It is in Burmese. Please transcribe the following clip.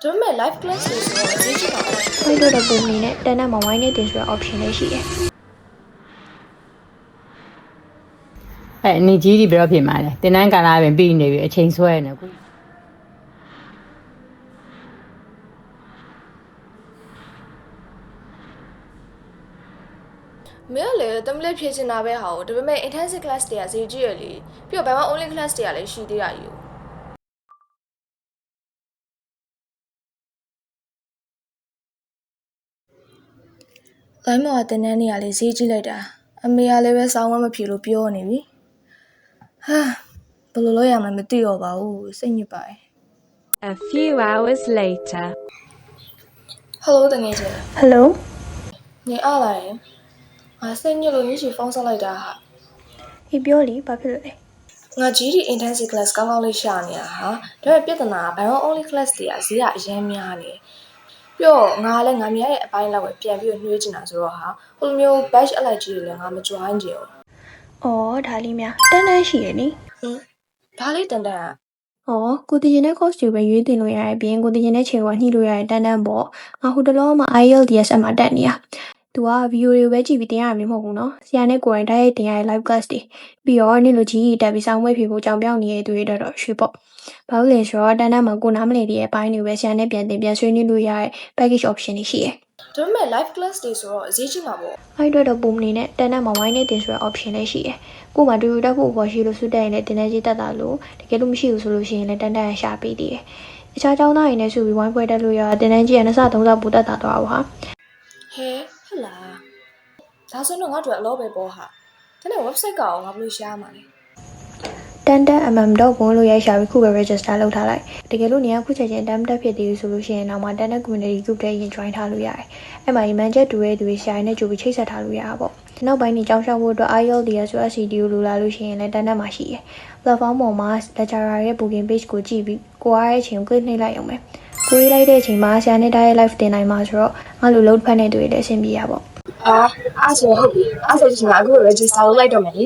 ဒါပေမဲ့ live class တွေဆိုတော့အရေးကြီးတာပေါ့ ဖိုက်တော့တဲ့ပုံအနေနဲ့တန်းတန်းမှာ wine နဲ့တင်ဆိုတဲ့ option လေးရှိတယ်အနေကြီးဒီဘယ်တော့ဖြစ်မှာလဲတင်တန်းကာလာပင်ပြီးနေပြီအချိန်ဆွဲနေခုမင်းကလည်းတမလေးဖြည့်ချင်တာပဲဟာကိုဒါပေမဲ့ intensive class တွေကဈေးကြီးရလေပြီးတော့ Bible only class တွေကလည်းရှိသေးတာယူလိုင်းမော်ကတင်တန်းနေရလေဈေးကြီးလိုက်တာအမေကလည်းပဲစောင်းဝဲမဖြေလို့ပြောနေပြီဟာဘယ်လိုလုပ်ရမှန်းမသိတော့ပါဘူးစိတ်ညစ်ပါတယ် A few hours later. Hello တငယ်ချင်း Hello နေအားလာရင်စိတ်ညစ်လို့ညချီဖုန်းဆက်လိုက်တာဟာ ဟေးပြောလီဘာဖြစ်လို့လဲ ငါ GD intensive class ကောင်းကောင်းလေးရှာနေတာဟာဒါပေမဲ့ပြဿနာက Bible only class တွေကဈေးကအရင်များနေပြီးတော့ငါလည်းငါမြရဲ့အပိုင်းလောက်ပဲပြန်ပြီးနှွေးချင်တာဆိုတော့ဟာဟိုလိုမျိုး batch အလိုက်ကြီးတွေလည်းငါမ join ချင်ဘူး အော်ဒါလေးများတန်းတန်းရှိရနေ ဘာလေးတန်တန်อ่ะ အော်ကိုတည်ရင်တဲ့ course တွေပဲရွေးတင်လို့ရတဲ့အပြင်ကိုတည်ရင်တဲ့ချိန်ကညှိလို့ရတဲ့တန်းတန်းပေါ့ငါဟိုတလောမှ IELTS အမှတက်နေတာသူက video တွေကိုပဲကြည့်ပြီးတင်ရမှာမဟုတ်ဘူးเนาะဆရာနဲ့ကိုယ်တိုင်တိုက်ရိုက်တင်ရတဲ့ live class တွေပြီးတော့နေ့လိုကြီးတက်ပြီးစောင်းဝဲဖြေဖို့ကြောင်ပြောင်းနေတဲ့သူတွေတော့ရွှေပေါ့ဘာလို့လဲဆိုတော့တန်းတန်းမှာကိုနားမလည်တဲ့အပိုင်းတွေပဲဆရာနဲ့ပြန်တင်ပြန်ဆွေးနွေးလို့ရတဲ့ package option တွေရှိတယ် ဒါပေမဲ့ live class တွေဆိုတော့အရေးကြီးမှာပေါ့ အဲ့အတွက်တော့ပုံအနေနဲ့တန်းတန်းမှာ wine နဲ့တင်ဆိုတဲ့ option လေးရှိတယ်ကို့မှာတူတူတက်ဖို့ပေါ်ရှိလို့စုတက်ရင်လည်းတင်တဲ့ကြီးတက်တာလို့တကယ်လို့မရှိဘူးဆိုလို့ရှိရင်လည်းတန်းတန်းရရှာပေးသေးတယ်တခြားကျောင်းသားတွေနဲ့စုပြီး wine ပွဲတက်လို့ရတင်တန်းကြီးက2ဆ3ဆပိုတက်တာတော့ဟာ ဟဲဟုတ်လားဒါဆိုတော့ငါတို့အလောပဲပေါ့ဟာဒါနဲ့ website ကအောင်ငါဘယ်လိုရှာရမှာလဲ တန်းတန်း mm.com လို့ရိုက်ရှာပြီးခုပဲ register လုပ်ထားလိုက်တကယ်လို့နေရာခုချက်ချင်းတန်းတက်ဖြစ်သေးပြီဆိုလို့ရှိရင်တော့မှတန်းတန်း community group ထဲရင် join ထားလို့ရတယ်အဲ့မှာ man ချက်တူရဲ့သူတွေရှာရင်လည်းကြိုပြီးချိတ်ဆက်ထားလို့ရတာပေါ့နောက်ပိုင်းနေကြောင်းရှောက်ဖို့အတွက် IELTS ဆို SCDU လိုလာလို့ရှိရင်လည်းတန်းတန်းမှာရှိရယ် platform ပေါ်မှာ lecturer ရဲ့ booking page ကိုကြည့်ပြီးကိုအားရဲ့အချိန်ကို click နှိပ်လိုက်အောင်ပဲကိုရေးလိုက်တဲ့အချိန်မှာဆရာနဲ့တိုက်ရိုက် live တင်နိုင်မှာဆိုတော့ငါလို load ဖတ်နေသူတွေလည်းအဆင်ပြေရပါပေါ့ အဲ့ဆိုဟုတ်ပြီအဲ့ဆိုဒီမှာအခု register လုပ်လိုက်တော့မယ်လေ